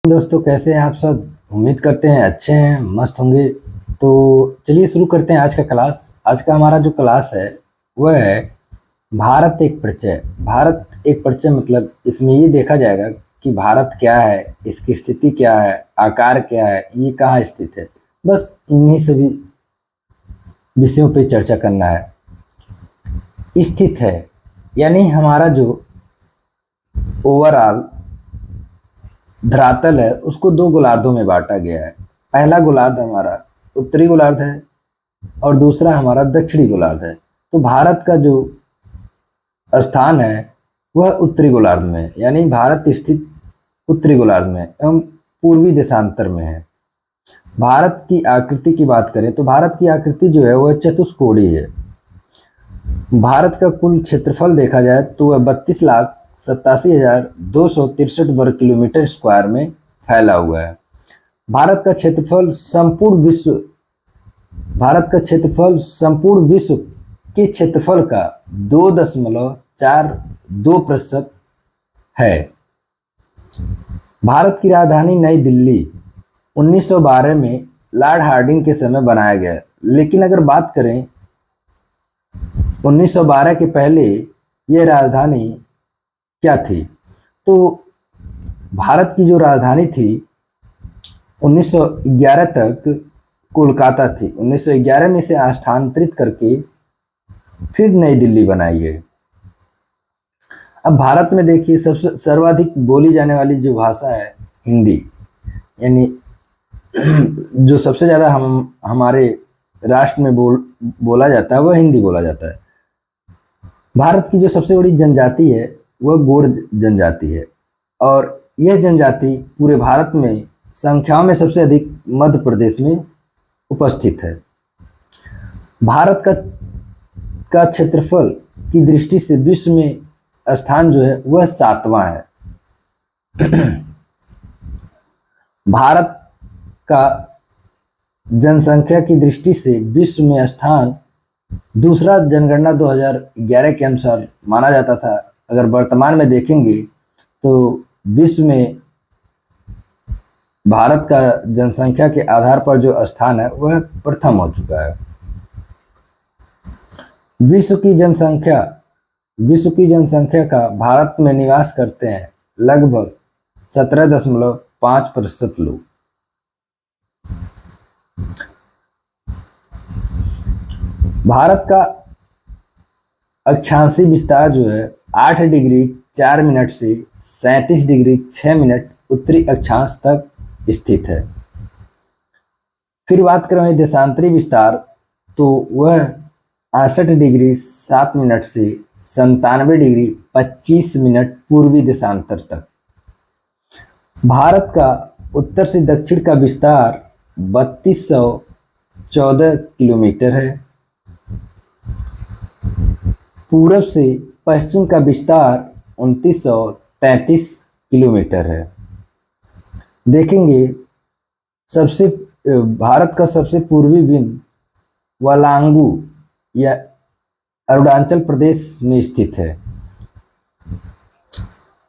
दोस्तों, कैसे हैं आप सब। उम्मीद करते हैं अच्छे हैं, मस्त होंगे। तो चलिए शुरू करते हैं आज का क्लास। आज का हमारा जो क्लास है वह है भारत एक परिचय। भारत एक परिचय मतलब इसमें ये देखा जाएगा कि भारत क्या है, इसकी स्थिति क्या है, आकार क्या है, ये कहाँ स्थित है। बस इन्हीं सभी विषयों पे चर्चा करना है। स्थित है यानी हमारा जो ओवरऑल धरातल है उसको दो गोलार्धों में बांटा गया है। पहला गोलार्ध हमारा उत्तरी गोलार्ध है और दूसरा हमारा दक्षिणी गोलार्ध है। तो भारत का जो स्थान है वह उत्तरी गोलार्ध में है, यानी भारत स्थित उत्तरी गोलार्ध में एवं पूर्वी देशांतर में है। भारत की आकृति की बात करें तो भारत की आकृति जो है वह चतुष्कोणीय है। भारत का कुल क्षेत्रफल देखा जाए तो वह 32,87,263 वर्ग किलोमीटर स्क्वायर में फैला हुआ है। भारत का क्षेत्रफल संपूर्ण विश्व के क्षेत्रफल का 2.42% है। भारत की राजधानी नई दिल्ली 1912 में लॉर्ड हार्डिंग के समय बनाया गया, लेकिन अगर बात करें 1912 के पहले यह राजधानी क्या थी, तो भारत की जो राजधानी थी 1911 तक कोलकाता थी। 1911 में से स्थानांतरित करके फिर नई दिल्ली बनाई गई। अब भारत में देखिए सबसे सर्वाधिक बोली जाने वाली जो भाषा है हिंदी, यानी जो सबसे ज़्यादा हमारे राष्ट्र में बोला जाता है वह हिंदी बोला जाता है। भारत की जो सबसे बड़ी जनजाति है वह गोंड जनजाति है और यह जनजाति पूरे भारत में संख्याओं में सबसे अधिक मध्य प्रदेश में उपस्थित है। भारत का क्षेत्रफल की दृष्टि से विश्व में स्थान जो है वह 7वां है। भारत का जनसंख्या की दृष्टि से विश्व में स्थान दूसरा जनगणना 2011 के अनुसार माना जाता था। अगर वर्तमान में देखेंगे तो विश्व में भारत का जनसंख्या के आधार पर जो स्थान है वह प्रथम हो चुका है। विश्व की जनसंख्या का भारत में निवास करते हैं लगभग 17.5% लोग। भारत का अक्षांशीय विस्तार जो है 8 डिग्री 4 मिनट से 37 डिग्री 6 मिनट उत्तरी अक्षांश तक स्थित है। फिर बात करें देशांतरी विस्तार तो वह 68 डिग्री 7 मिनट से 97 डिग्री 25 मिनट पूर्वी देशांतर तक। भारत का उत्तर से दक्षिण का विस्तार 3214 किलोमीटर है। पूरब से पश्चिम का विस्तार 2933 किलोमीटर है। देखेंगे भारत का सबसे पूर्वी बिंदु वालांगू या अरुणाचल प्रदेश में स्थित है।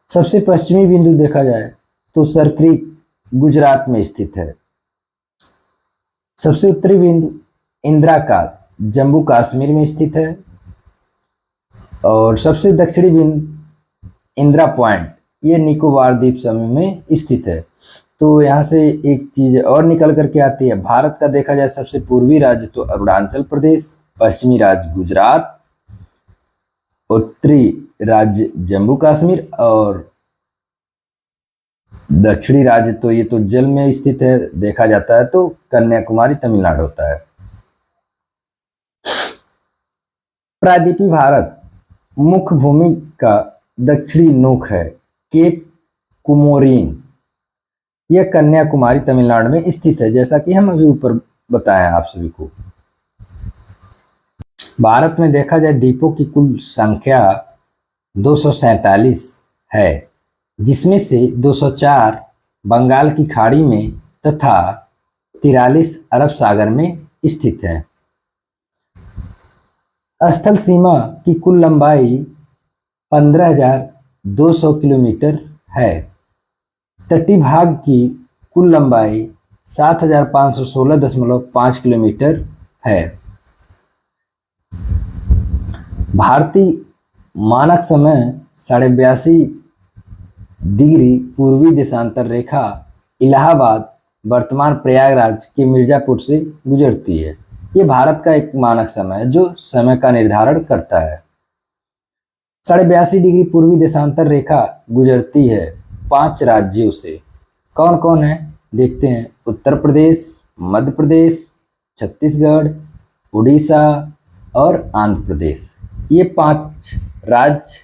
सबसे पश्चिमी बिंदु देखा जाए तो सरक्रीक गुजरात में स्थित है। सबसे उत्तरी बिंदु इंदिरा काल जम्मू कश्मीर में स्थित है और सबसे दक्षिणी बिंदु इंदिरा पॉइंट ये निकोबार द्वीप समूह में स्थित है। तो यहाँ से एक चीज और निकल करके आती है, भारत का देखा जाए सबसे पूर्वी राज्य तो अरुणाचल प्रदेश, पश्चिमी राज्य गुजरात, उत्तरी राज्य जम्मू कश्मीर और दक्षिणी राज्य तो ये तो जल में स्थित है देखा जाता है तो कन्याकुमारी तमिलनाडु होता है। प्रायद्वीपीय भारत मुख्य भूमि का दक्षिणी नोक है केप कुमोरिन। यह कन्याकुमारी तमिलनाडु में स्थित है, जैसा कि हम अभी ऊपर बताया आप सभी को। भारत में देखा जाए द्वीपों की कुल संख्या 247 है, जिसमें से 204 बंगाल की खाड़ी में तथा 43 अरब सागर में स्थित है। स्थल सीमा की कुल लंबाई 15,200 किलोमीटर है। तटीय भाग की कुल लंबाई 7,516.5 किलोमीटर है। भारतीय मानक समय 82.5 डिग्री पूर्वी देशांतर रेखा इलाहाबाद वर्तमान प्रयागराज के मिर्जापुर से गुजरती है। ये भारत का एक मानक समय है जो समय का निर्धारण करता है। 82.5 डिग्री पूर्वी देशांतर रेखा गुजरती है 5 राज्यों से। कौन कौन है देखते हैं। उत्तर प्रदेश, मध्य प्रदेश, छत्तीसगढ़, उड़ीसा और आंध्र प्रदेश। ये 5 राज्य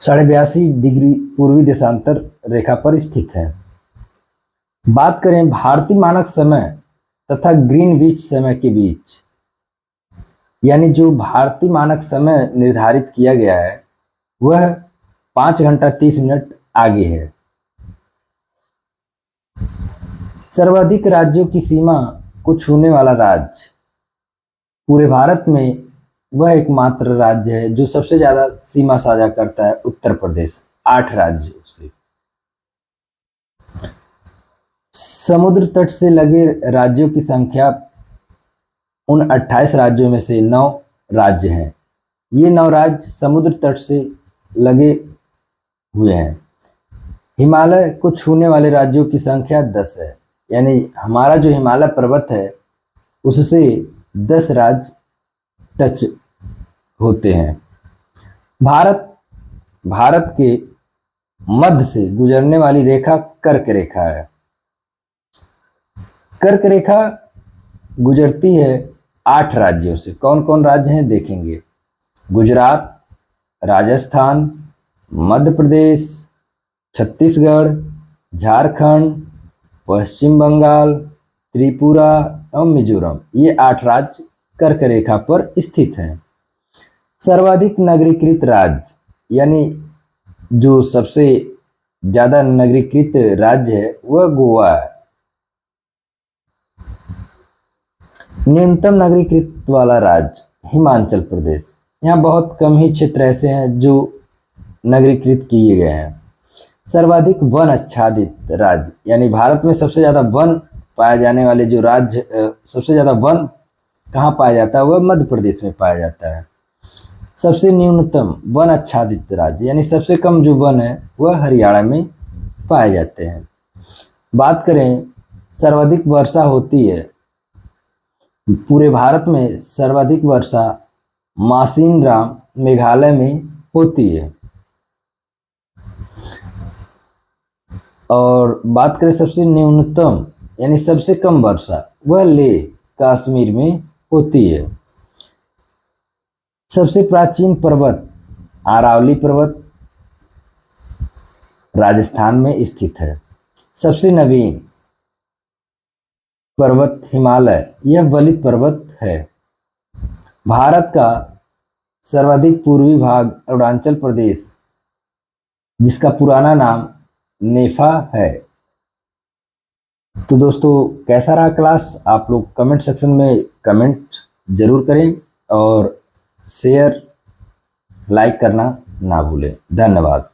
82.5 डिग्री पूर्वी देशांतर रेखा पर स्थित है। बात करें भारतीय मानक समय तथा ग्रीनविच समय के बीच, यानी जो भारतीय मानक समय निर्धारित किया गया है वह 5 घंटा 30 मिनट आगे है। सर्वाधिक राज्यों की सीमा को छूने वाला राज्य पूरे भारत में वह एकमात्र राज्य है जो सबसे ज्यादा सीमा साझा करता है, उत्तर प्रदेश 8 राज्यों से। समुद्र तट से लगे राज्यों की संख्या उन 28 राज्यों में से 9 राज्य हैं। ये 9 राज्य समुद्र तट से लगे हुए हैं। हिमालय को छूने वाले राज्यों की संख्या 10 है, यानी हमारा जो हिमालय पर्वत है उससे 10 राज्य टच होते हैं। भारत के मध्य से गुजरने वाली रेखा कर्क रेखा है। कर्क रेखा गुजरती है 8 राज्यों से। कौन कौन राज्य हैं देखेंगे। गुजरात, राजस्थान, मध्य प्रदेश, छत्तीसगढ़, झारखंड, पश्चिम बंगाल, त्रिपुरा और मिजोरम। ये 8 राज्य कर्क रेखा पर स्थित हैं। सर्वाधिक नगरीकृत राज्य, यानी जो सबसे ज्यादा नगरीकृत राज्य है वह गोवा है। न्यूनतम नगरीकृत वाला राज्य हिमाचल प्रदेश। यहाँ बहुत कम ही क्षेत्र ऐसे हैं जो नगरीकृत किए गए हैं। सर्वाधिक वन आच्छादित राज्य, यानी भारत में सबसे ज्यादा वन पाए जाने वाले जो राज्य, सबसे ज्यादा वन कहाँ पाया जाता है वह मध्य प्रदेश में पाया जाता है। सबसे न्यूनतम वन आच्छादित राज्य, यानी सबसे कम जो वन है वह हरियाणा में पाए जाते हैं। बात करें सर्वाधिक वर्षा होती है, पूरे भारत में सर्वाधिक वर्षा मासिनराम मेघालय में होती है। और बात करें सबसे न्यूनतम यानी सबसे कम वर्षा, वह लेह कश्मीर में होती है। सबसे प्राचीन पर्वत अरावली पर्वत राजस्थान में स्थित है। सबसे नवीन पर्वत हिमालय, यह वलित पर्वत है। भारत का सर्वाधिक पूर्वी भाग अरुणाचल प्रदेश, जिसका पुराना नाम नेफा है। तो दोस्तों कैसा रहा क्लास, आप लोग कमेंट सेक्शन में कमेंट जरूर करें और शेयर लाइक करना ना भूलें। धन्यवाद।